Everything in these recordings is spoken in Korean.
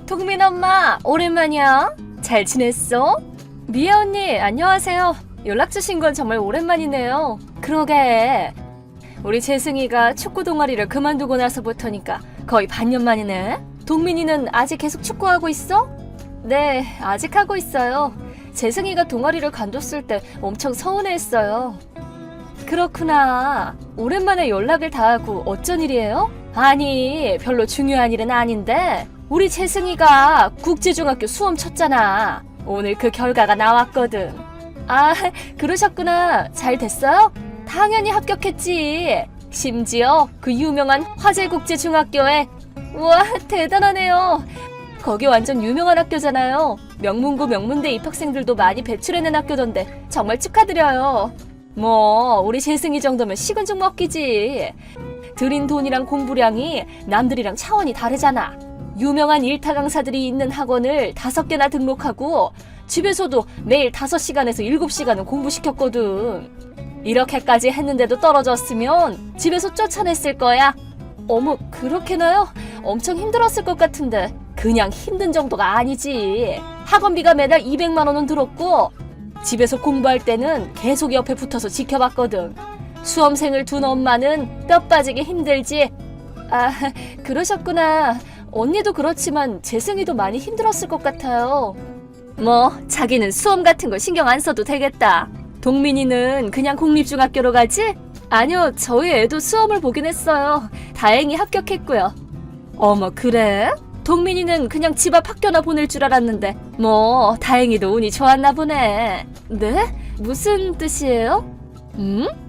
동민 엄마, 오랜만이야. 잘 지냈어? 미애 언니, 안녕하세요. 연락 주신 건 정말 오랜만이네요. 그러게. 우리 재승이가 축구 동아리를 그만두고 나서부터니까 거의 반년 만이네. 동민이는 아직 계속 축구하고 있어? 네, 아직 하고 있어요. 재승이가 동아리를 관뒀을 때 엄청 서운해했어요. 그렇구나. 오랜만에 연락을 다 하고 어쩐 일이에요? 아니, 별로 중요한 일은 아닌데 우리 재승이가 국제중학교 수험 쳤잖아. 오늘 그 결과가 나왔거든. 아, 그러셨구나. 잘 됐어요? 당연히 합격했지. 심지어 그 유명한 화재국제중학교에. 우와, 대단하네요. 거기 완전 유명한 학교잖아요. 명문고 명문대 입학생들도 많이 배출해낸 학교던데 정말 축하드려요. 뭐 우리 재승이 정도면 식은 죽 먹기지. 들인 돈이랑 공부량이 남들이랑 차원이 다르잖아. 유명한 일타 강사들이 있는 학원을 5개나 등록하고 집에서도 매일 5시간에서 7시간은 공부시켰거든. 이렇게까지 했는데도 떨어졌으면 집에서 쫓아냈을 거야. 어머, 그렇게나요? 엄청 힘들었을 것 같은데. 그냥 힘든 정도가 아니지. 학원비가 매달 200만 원은 들었고 집에서 공부할 때는 계속 옆에 붙어서 지켜봤거든. 수험생을 둔 엄마는 뼈 빠지게 힘들지. 아, 그러셨구나. 언니도 그렇지만 재승이도 많이 힘들었을 것 같아요. 뭐 자기는 수험 같은 거 신경 안 써도 되겠다. 동민이는 그냥 공립중학교로 가지? 아니요, 저희 애도 수험을 보긴 했어요. 다행히 합격했고요. 어머, 그래? 동민이는 그냥 집 앞 학교나 보낼 줄 알았는데 뭐 다행히도 운이 좋았나 보네. 네? 무슨 뜻이에요?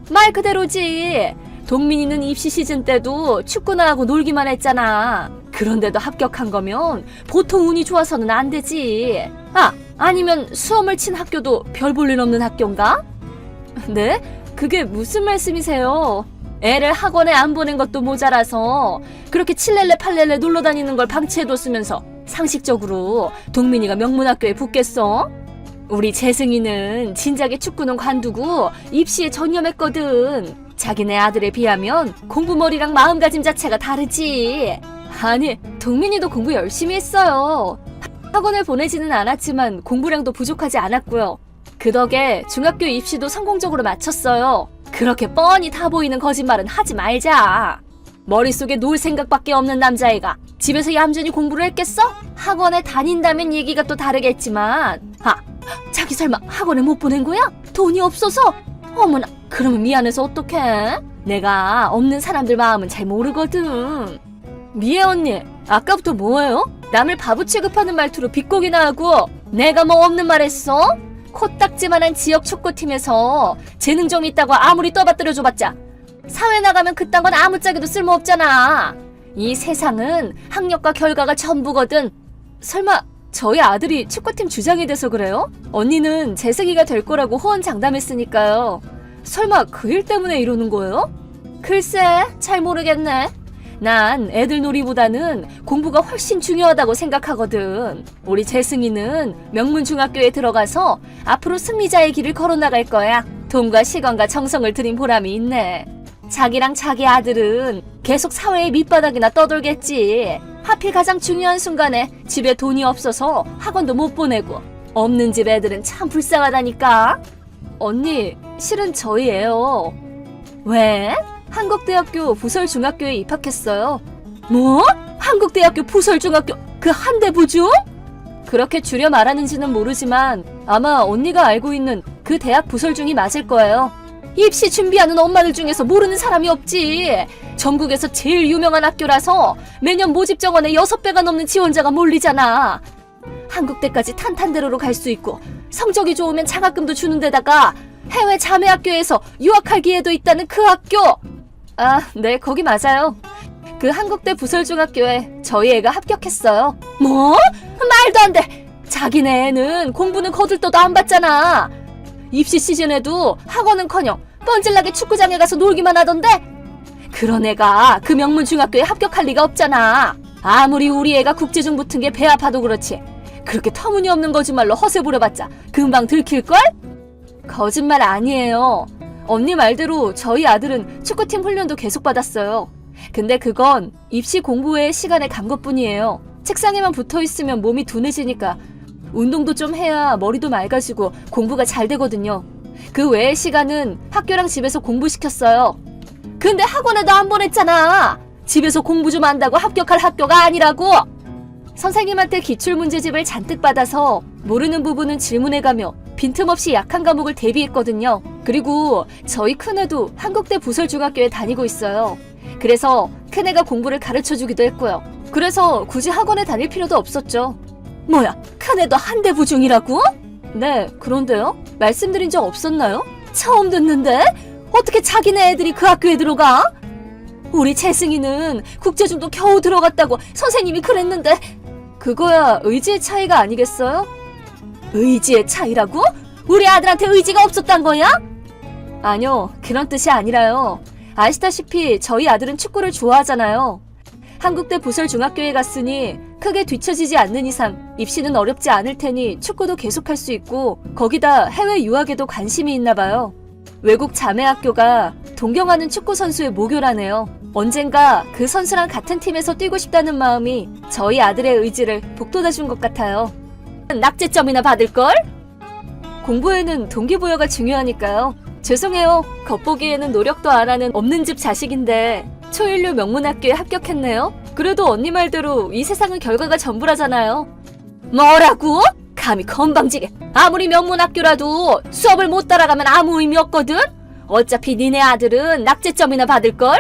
말 그대로지. 동민이는 입시 시즌 때도 축구나 하고 놀기만 했잖아. 그런데도 합격한 거면 보통 운이 좋아서는 안 되지. 아, 아니면 수험을 친 학교도 별 볼 일 없는 학교인가? 네? 그게 무슨 말씀이세요? 애를 학원에 안 보낸 것도 모자라서 그렇게 칠렐레 팔렐레 놀러 다니는 걸 방치해뒀으면서 상식적으로 동민이가 명문학교에 붙겠어? 우리 재승이는 진작에 축구는 관두고 입시에 전념했거든. 자기네 아들에 비하면 공부머리랑 마음가짐 자체가 다르지. 아니, 동민이도 공부 열심히 했어요. 학원을 보내지는 않았지만 공부량도 부족하지 않았고요. 그 덕에 중학교 입시도 성공적으로 마쳤어요. 그렇게 뻔히 다 보이는 거짓말은 하지 말자. 머릿속에 놀 생각밖에 없는 남자애가 집에서 얌전히 공부를 했겠어? 학원에 다닌다면 얘기가 또 다르겠지만. 아, 자기 설마 학원에 못 보낸 거야? 돈이 없어서? 어머나, 그러면 미안해서 어떡해? 내가 없는 사람들 마음은 잘 모르거든. 미애 언니, 아까부터 뭐예요? 남을 바보 취급하는 말투로 비꼬기나 하고 내가 뭐 없는 말 했어? 코딱지만한 지역 축구팀에서 재능 좀 있다고 아무리 떠받들여줘봤자 사회 나가면 그딴 건 아무짝에도 쓸모없잖아. 이 세상은 학력과 결과가 전부거든. 설마 저희 아들이 축구팀 주장이 돼서 그래요? 언니는 재승이가 될 거라고 호언장담했으니까요. 설마 그 일 때문에 이러는 거예요? 글쎄, 잘 모르겠네. 난 애들 놀이보다는 공부가 훨씬 중요하다고 생각하거든. 우리 재승이는 명문중학교에 들어가서 앞으로 승리자의 길을 걸어나갈 거야. 돈과 시간과 정성을 들인 보람이 있네. 자기랑 자기 아들은 계속 사회의 밑바닥이나 떠돌겠지. 하필 가장 중요한 순간에 집에 돈이 없어서 학원도 못 보내고. 없는 집 애들은 참 불쌍하다니까. 언니, 실은 저희 애요. 왜? 한국대학교 부설중학교에 입학했어요. 뭐? 한국대학교 부설중학교 그 한대부중? 그렇게 줄여 말하는지는 모르지만 아마 언니가 알고 있는 그 대학 부설중이 맞을 거예요. 입시 준비하는 엄마들 중에서 모르는 사람이 없지. 전국에서 제일 유명한 학교라서 매년 모집 정원에 6배가 넘는 지원자가 몰리잖아. 한국대까지 탄탄대로로 갈 수 있고 성적이 좋으면 장학금도 주는 데다가 해외 자매학교에서 유학할 기회도 있다는 그 학교. 아, 네, 거기 맞아요. 그 한국대 부설중학교에 저희 애가 합격했어요. 뭐? 말도 안 돼. 자기네 애는 공부는 거들떠도 안 받잖아. 입시 시즌에도 학원은커녕 뻔질나게 축구장에 가서 놀기만 하던데? 그런 애가 그 명문중학교에 합격할 리가 없잖아. 아무리 우리 애가 국제중 붙은 게 배 아파도 그렇지. 그렇게 터무니없는 거짓말로 허세 부려봤자 금방 들킬걸? 거짓말 아니에요. 언니 말대로 저희 아들은 축구팀 훈련도 계속 받았어요. 근데 그건 입시 공부 외의 시간에 간 것뿐이에요. 책상에만 붙어 있으면 몸이 둔해지니까 운동도 좀 해야 머리도 맑아지고 공부가 잘 되거든요. 그 외의 시간은 학교랑 집에서 공부시켰어요. 근데 학원에도 안 보냈잖아. 집에서 공부 좀 한다고 합격할 학교가 아니라고. 선생님한테 기출문제집을 잔뜩 받아서 모르는 부분은 질문해가며 빈틈없이 약한 과목을 대비했거든요. 그리고 저희 큰애도 한국대 부설중학교에 다니고 있어요. 그래서 큰애가 공부를 가르쳐주기도 했고요. 그래서 굳이 학원에 다닐 필요도 없었죠. 뭐야, 큰애도 한대 부중이라고? 네, 그런데요? 말씀드린 적 없었나요? 처음 듣는데? 어떻게 자기네 애들이 그 학교에 들어가? 우리 재승이는 국제중도 겨우 들어갔다고 선생님이 그랬는데. 그거야 의지의 차이가 아니겠어요? 의지의 차이라고? 우리 아들한테 의지가 없었단 거야? 아니요, 그런 뜻이 아니라요. 아시다시피 저희 아들은 축구를 좋아하잖아요. 한국대 부설중학교에 갔으니 크게 뒤처지지 않는 이상 입시는 어렵지 않을 테니 축구도 계속할 수 있고, 거기다 해외 유학에도 관심이 있나 봐요. 외국 자매학교가 동경하는 축구 선수의 모교라네요. 언젠가 그 선수랑 같은 팀에서 뛰고 싶다는 마음이 저희 아들의 의지를 북돋아준 것 같아요. 낙제점이나 받을걸? 공부에는 동기부여가 중요하니까요. 죄송해요. 겉보기에는 노력도 안 하는 없는 집 자식인데 초일류 명문학교에 합격했네요. 그래도 언니 말대로 이 세상은 결과가 전부라잖아요. 뭐라고? 감히 건방지게. 아무리 명문학교라도 수업을 못 따라가면 아무 의미 없거든? 어차피 니네 아들은 낙제점이나 받을걸?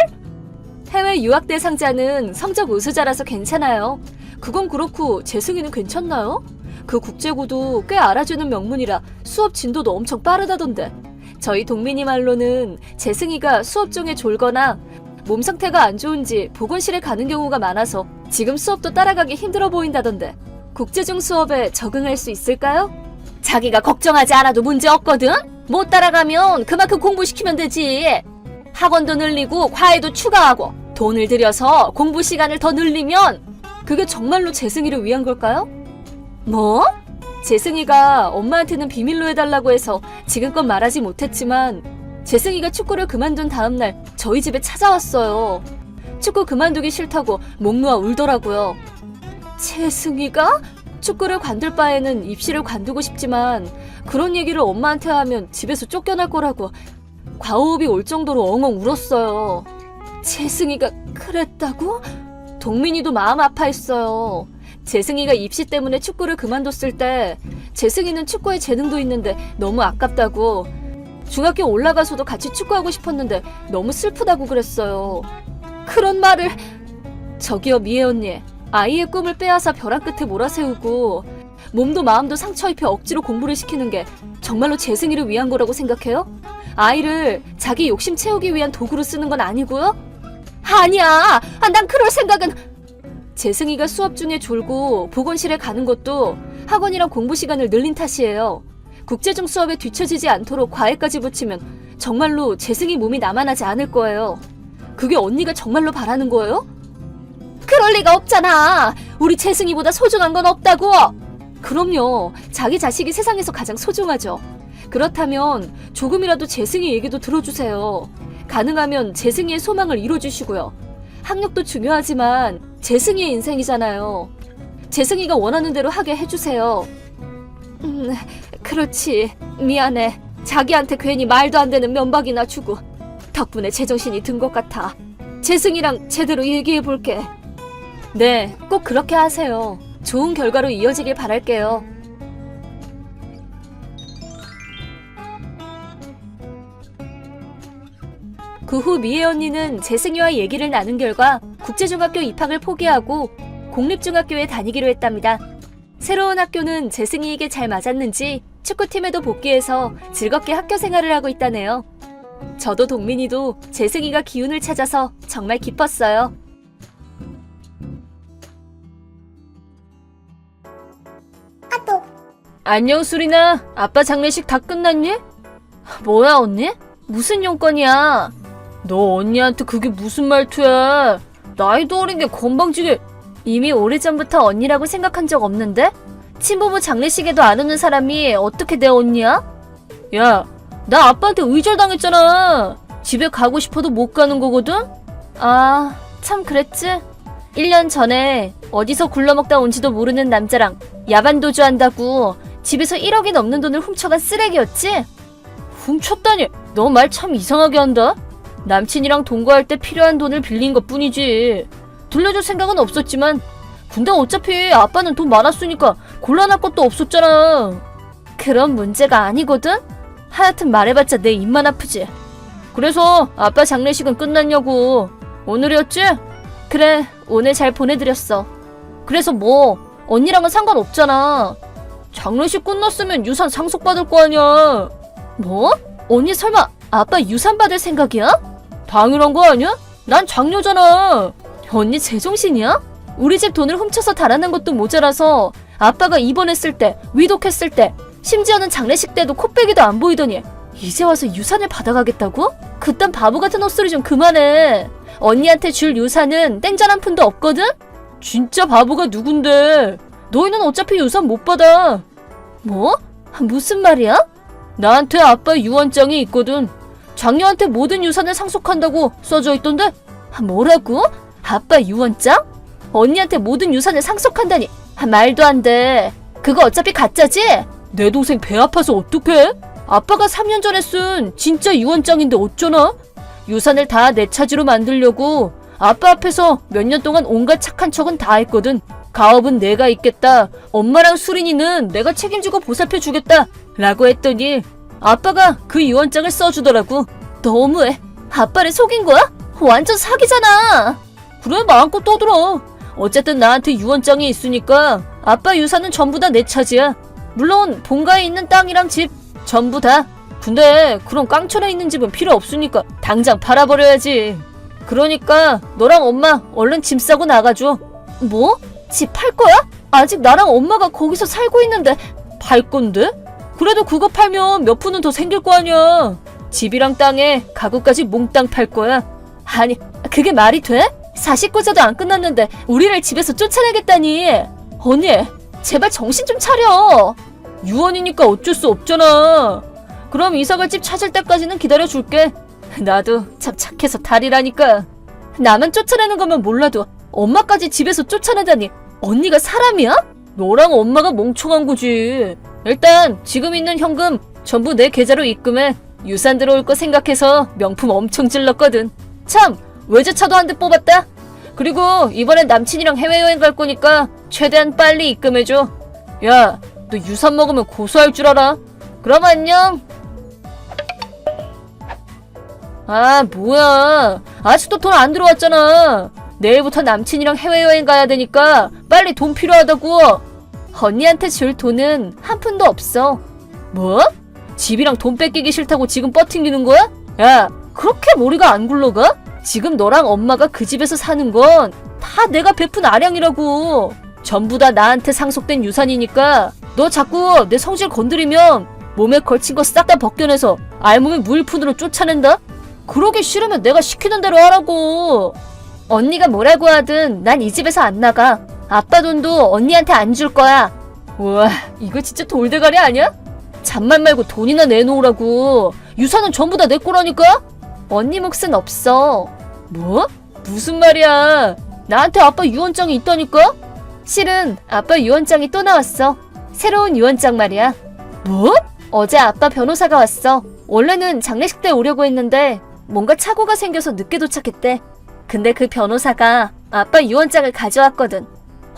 해외 유학 대상자는 성적 우수자라서 괜찮아요. 그건 그렇고 재승이는 괜찮나요? 그 국제고도 꽤 알아주는 명문이라 수업 진도도 엄청 빠르다던데. 저희 동민이 말로는 재승이가 수업 중에 졸거나 몸 상태가 안 좋은지 보건실에 가는 경우가 많아서 지금 수업도 따라가기 힘들어 보인다던데. 국제중 수업에 적응할 수 있을까요? 자기가 걱정하지 않아도 문제 없거든? 못 따라가면 그만큼 공부시키면 되지. 학원도 늘리고 과외도 추가하고 돈을 들여서 공부 시간을 더 늘리면 그게 정말로 재승이를 위한 걸까요? 뭐? 재승이가 엄마한테는 비밀로 해달라고 해서 지금껏 말하지 못했지만 재승이가 축구를 그만둔 다음날 저희 집에 찾아왔어요. 축구 그만두기 싫다고 목 놓아 울더라고요. 재승이가? 축구를 관둘 바에는 입시를 관두고 싶지만 그런 얘기를 엄마한테 하면 집에서 쫓겨날 거라고 과호흡이 올 정도로 엉엉 울었어요. 재승이가 그랬다고? 동민이도 마음 아파했어요. 재승이가 입시 때문에 축구를 그만뒀을 때 재승이는 축구에 재능도 있는데 너무 아깝다고, 중학교 올라가서도 같이 축구하고 싶었는데 너무 슬프다고 그랬어요. 그런 말을... 저기요 미애 언니, 아이의 꿈을 빼앗아 벼랑 끝에 몰아세우고 몸도 마음도 상처 입혀 억지로 공부를 시키는 게 정말로 재승이를 위한 거라고 생각해요? 아이를 자기 욕심 채우기 위한 도구로 쓰는 건 아니고요? 아니야! 난 그럴 생각은... 재승이가 수업 중에 졸고 보건실에 가는 것도 학원이랑 공부 시간을 늘린 탓이에요. 국제중 수업에 뒤처지지 않도록 과외까지 붙이면 정말로 재승이 몸이 남아나지 않을 거예요. 그게 언니가 정말로 바라는 거예요? 그럴 리가 없잖아. 우리 재승이보다 소중한 건 없다고. 그럼요. 자기 자식이 세상에서 가장 소중하죠. 그렇다면 조금이라도 재승이 얘기도 들어주세요. 가능하면 재승이의 소망을 이뤄주시고요. 학력도 중요하지만 재승이의 인생이잖아요. 재승이가 원하는 대로 하게 해주세요. 그렇지. 미안해. 자기한테 괜히 말도 안 되는 면박이나 주고. 덕분에 제정신이 든 것 같아. 재승이랑 제대로 얘기해볼게. 네, 꼭 그렇게 하세요. 좋은 결과로 이어지길 바랄게요. 그 후 미애 언니는 재승이와 얘기를 나눈 결과 국제중학교 입학을 포기하고 공립중학교에 다니기로 했답니다. 새로운 학교는 재승이에게 잘 맞았는지 축구팀에도 복귀해서 즐겁게 학교 생활을 하고 있다네요. 저도 동민이도 재승이가 기운을 찾아서 정말 기뻤어요. 안녕 수리나. 아빠 장례식 다 끝났니? 뭐야 언니? 무슨 용건이야? 너 언니한테 그게 무슨 말투야? 나이도 어린 게 건방지게. 이미 오래전부터 언니라고 생각한 적 없는데? 친부모 장례식에도 안 오는 사람이 어떻게 내 언니야? 야, 나 아빠한테 의절당했잖아. 집에 가고 싶어도 못 가는 거거든? 아, 참 그랬지? 1년 전에 어디서 굴러먹다 온지도 모르는 남자랑 야반도주 한다고 집에서 1억이 넘는 돈을 훔쳐간 쓰레기였지? 훔쳤다니? 너 말 참 이상하게 한다? 남친이랑 동거할 때 필요한 돈을 빌린 것 뿐이지. 돌려줄 생각은 없었지만 근데 어차피 아빠는 돈 많았으니까 곤란할 것도 없었잖아. 그런 문제가 아니거든? 하여튼 말해봤자 내 입만 아프지. 그래서 아빠 장례식은 끝났냐고. 오늘이었지? 그래, 오늘 잘 보내드렸어. 그래서 뭐 언니랑은 상관없잖아. 장례식 끝났으면 유산 상속받을 거 아니야. 뭐? 언니 설마 아빠 유산 받을 생각이야? 당연한 거 아니야? 난 장녀잖아. 언니 제정신이야? 우리 집 돈을 훔쳐서 달아난 것도 모자라서 아빠가 입원했을 때, 위독했을 때, 심지어는 장례식 때도 코빼기도 안 보이더니 이제 와서 유산을 받아가겠다고? 그딴 바보 같은 헛소리 좀 그만해. 언니한테 줄 유산은 땡전 한 푼도 없거든? 진짜 바보가 누군데? 너희는 어차피 유산 못 받아. 뭐? 무슨 말이야? 나한테 아빠 유언장이 있거든. 장녀한테 모든 유산을 상속한다고 써져 있던데? 뭐라고? 아빠 유언장? 언니한테 모든 유산을 상속한다니. 말도 안 돼. 그거 어차피 가짜지? 내 동생 배 아파서 어떡해? 아빠가 3년 전에 쓴 진짜 유언장인데 어쩌나? 유산을 다 내 차지로 만들려고 아빠 앞에서 몇 년 동안 온갖 착한 척은 다 했거든. 가업은 내가 있겠다. 엄마랑 수린이는 내가 책임지고 보살펴주겠다. 라고 했더니 아빠가 그 유언장을 써주더라고. 너무해. 아빠를 속인 거야? 완전 사기잖아. 그래, 마음껏 떠들어. 어쨌든 나한테 유언장이 있으니까 아빠 유산은 전부 다 내 차지야. 물론 본가에 있는 땅이랑 집 전부 다. 근데 그런 깡촌에 있는 집은 필요 없으니까 당장 팔아버려야지. 그러니까 너랑 엄마 얼른 짐 싸고 나가줘. 뭐? 집 팔 거야? 아직 나랑 엄마가 거기서 살고 있는데 팔 건데? 그래도 그거 팔면 몇 푼은 더 생길 거 아니야. 집이랑 땅에 가구까지 몽땅 팔 거야. 아니, 그게 말이 돼? 49자도 안 끝났는데 우리를 집에서 쫓아내겠다니. 언니, 제발 정신 좀 차려. 유언이니까 어쩔 수 없잖아. 그럼 이사갈 집 찾을 때까지는 기다려줄게. 나도 참 착해서 달이라니까. 나만 쫓아내는 거면 몰라도 엄마까지 집에서 쫓아내다니. 언니가 사람이야? 너랑 엄마가 멍청한 거지. 일단 지금 있는 현금 전부 내 계좌로 입금해. 유산 들어올 거 생각해서 명품 엄청 질렀거든. 참, 외제차도 한 대 뽑았다. 그리고 이번엔 남친이랑 해외여행 갈 거니까 최대한 빨리 입금해줘. 야, 너 유산 먹으면 고소할 줄 알아? 그럼 안녕. 아, 뭐야. 아직도 돈 안 들어왔잖아. 내일부터 남친이랑 해외여행 가야 되니까 빨리 돈 필요하다고. 언니한테 줄 돈은 한 푼도 없어. 뭐? 집이랑 돈 뺏기기 싫다고 지금 뻗팅기는 거야? 야, 그렇게 머리가 안 굴러가? 지금 너랑 엄마가 그 집에서 사는 건 다 내가 베푼 아량이라고. 전부 다 나한테 상속된 유산이니까 너 자꾸 내 성질 건드리면 몸에 걸친 거 싹 다 벗겨내서 알몸에 무일푼으로 쫓아낸다? 그러기 싫으면 내가 시키는 대로 하라고. 언니가 뭐라고 하든 난 이 집에서 안 나가. 아빠 돈도 언니한테 안 줄 거야. 우와, 이거 진짜 돌대가리 아니야? 잔말 말고 돈이나 내놓으라고. 유산은 전부 다 내 거라니까? 언니 몫은 없어. 뭐? 무슨 말이야. 나한테 아빠 유언장이 있다니까? 실은 아빠 유언장이 또 나왔어. 새로운 유언장 말이야. 뭐? 어제 아빠 변호사가 왔어. 원래는 장례식 때 오려고 했는데 뭔가 착오가 생겨서 늦게 도착했대. 근데 그 변호사가 아빠 유언장을 가져왔거든.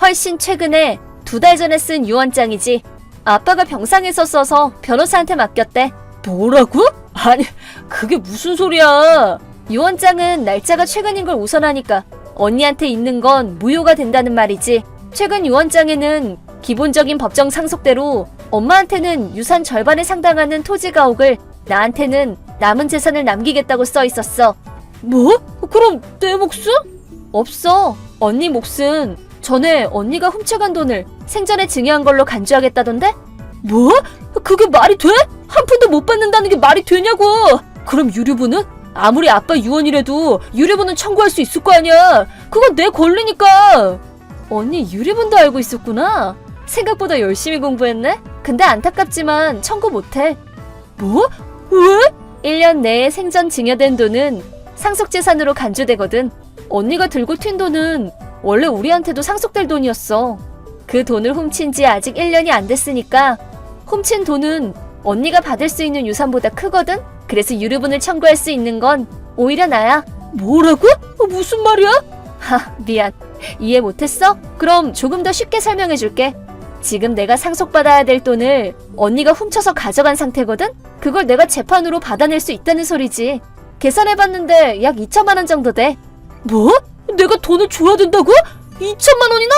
훨씬 최근에 2달 전에 쓴 유언장이지. 아빠가 병상에서 써서 변호사한테 맡겼대. 뭐라고? 아니, 그게 무슨 소리야. 유언장은 날짜가 최근인 걸 우선하니까 언니한테 있는 건 무효가 된다는 말이지. 최근 유언장에는 기본적인 법정 상속대로 엄마한테는 유산 절반에 상당하는 토지 가옥을, 나한테는 남은 재산을 남기겠다고 써 있었어. 뭐? 그럼 내 몫은? 없어. 언니 몫은 전에 언니가 훔쳐간 돈을 생전에 증여한 걸로 간주하겠다던데? 뭐? 그게 말이 돼? 한 푼도 못 받는다는 게 말이 되냐고. 그럼 유류분은? 아무리 아빠 유언이라도 유류분은 청구할 수 있을 거 아니야. 그건 내 권리니까. 언니 유류분도 알고 있었구나. 생각보다 열심히 공부했네. 근데 안타깝지만 청구 못해. 뭐? 왜? 1년 내에 생전 증여된 돈은 상속재산으로 간주되거든. 언니가 들고 튄 돈은 원래 우리한테도 상속될 돈이었어. 그 돈을 훔친 지 아직 1년이 안 됐으니까 훔친 돈은 언니가 받을 수 있는 유산보다 크거든? 그래서 유류분을 청구할 수 있는 건 오히려 나야. 뭐라고? 무슨 말이야? 미안. 이해 못했어? 그럼 조금 더 쉽게 설명해줄게. 지금 내가 상속받아야 될 돈을 언니가 훔쳐서 가져간 상태거든? 그걸 내가 재판으로 받아낼 수 있다는 소리지. 계산해봤는데 약 2천만 원 정도 돼. 뭐? 내가 돈을 줘야 된다고? 2천만 원이나?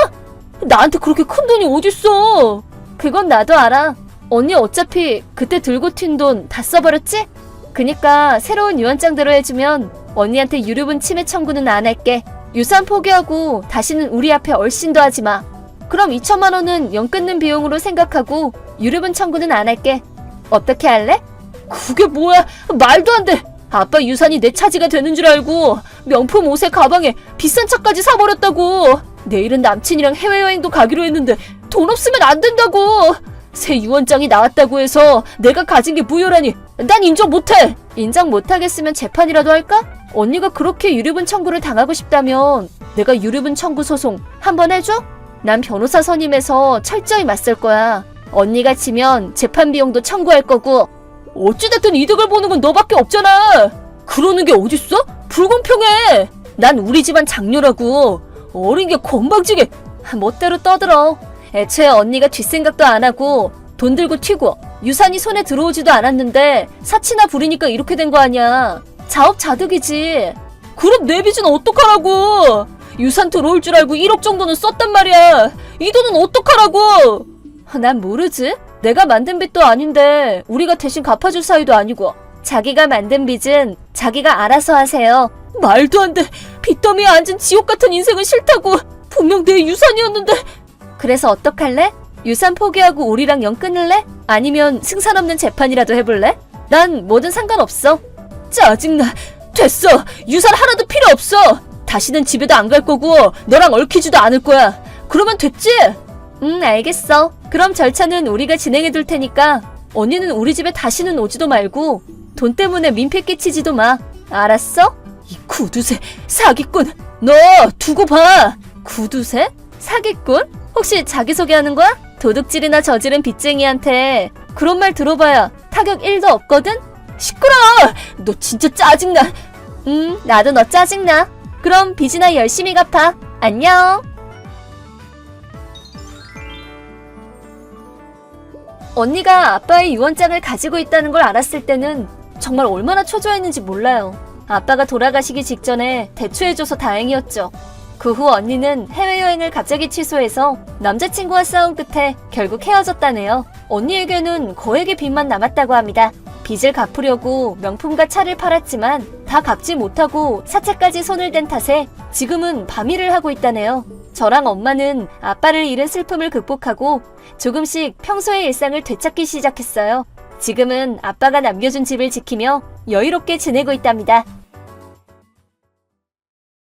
나한테 그렇게 큰 돈이 어딨어? 그건 나도 알아. 언니 어차피 그때 들고 튄 돈 다 써버렸지? 그니까 새로운 유언장대로 해주면 언니한테 유류분 침해 청구는 안 할게. 유산 포기하고 다시는 우리 앞에 얼씬도 하지 마. 그럼 2천만 원은 연 끊는 비용으로 생각하고 유류분 청구는 안 할게. 어떻게 할래? 그게 뭐야? 말도 안 돼. 아빠 유산이 내 차지가 되는 줄 알고 명품 옷에 가방에 비싼 차까지 사버렸다고. 내일은 남친이랑 해외여행도 가기로 했는데 돈 없으면 안 된다고. 새 유언장이 나왔다고 해서 내가 가진 게 무효라니 난 인정 못해. 인정 못하겠으면 재판이라도 할까? 언니가 그렇게 유류분 청구를 당하고 싶다면 내가 유류분 청구 소송 한번 해줘? 난 변호사 선임해서 철저히 맞설 거야. 언니가 지면 재판 비용도 청구할 거고. 어찌됐든 이득을 보는 건 너밖에 없잖아. 그러는 게 어딨어? 불공평해. 난 우리 집안 장녀라고. 어린 게 건방지게 멋대로 떠들어. 애초에 언니가 뒷생각도 안 하고 돈 들고 튀고 유산이 손에 들어오지도 않았는데 사치나 부리니까 이렇게 된 거 아니야. 자업자득이지. 그럼 내 빚은 어떡하라고. 유산 들어올 줄 알고 1억 정도는 썼단 말이야. 이 돈은 어떡하라고. 난 모르지. 내가 만든 빚도 아닌데 우리가 대신 갚아줄 사이도 아니고. 자기가 만든 빚은 자기가 알아서 하세요. 말도 안 돼. 빚더미에 앉은 지옥 같은 인생은 싫다고. 분명 내 유산이었는데. 그래서 어떡할래? 유산 포기하고 우리랑 연 끊을래? 아니면 승산 없는 재판이라도 해볼래? 난 뭐든 상관없어. 짜증나. 됐어. 유산 하나도 필요 없어. 다시는 집에도 안 갈 거고 너랑 얽히지도 않을 거야. 그러면 됐지? 알겠어. 그럼 절차는 우리가 진행해둘 테니까 언니는 우리 집에 다시는 오지도 말고 돈 때문에 민폐 끼치지도 마. 알았어? 이 구두쇠 사기꾼. 너 두고 봐. 구두쇠? 사기꾼? 혹시 자기소개하는 거야? 도둑질이나 저지른 빚쟁이한테 그런 말 들어봐야 타격 1도 없거든? 시끄러워! 너 진짜 짜증나. 나도 너 짜증나. 그럼 빚이나 열심히 갚아. 안녕. 언니가 아빠의 유언장을 가지고 있다는 걸 알았을 때는 정말 얼마나 초조했는지 몰라요. 아빠가 돌아가시기 직전에 대처해줘서 다행이었죠. 그 후 언니는 해외여행을 갑자기 취소해서 남자친구와 싸운 끝에 결국 헤어졌다네요. 언니에게는 거액의 빚만 남았다고 합니다. 빚을 갚으려고 명품과 차를 팔았지만 다 갚지 못하고 사채까지 손을 댄 탓에 지금은 밤일을 하고 있다네요. 저랑 엄마는 아빠를 잃은 슬픔을 극복하고 조금씩 평소의 일상을 되찾기 시작했어요. 지금은 아빠가 남겨준 집을 지키며 여유롭게 지내고 있답니다.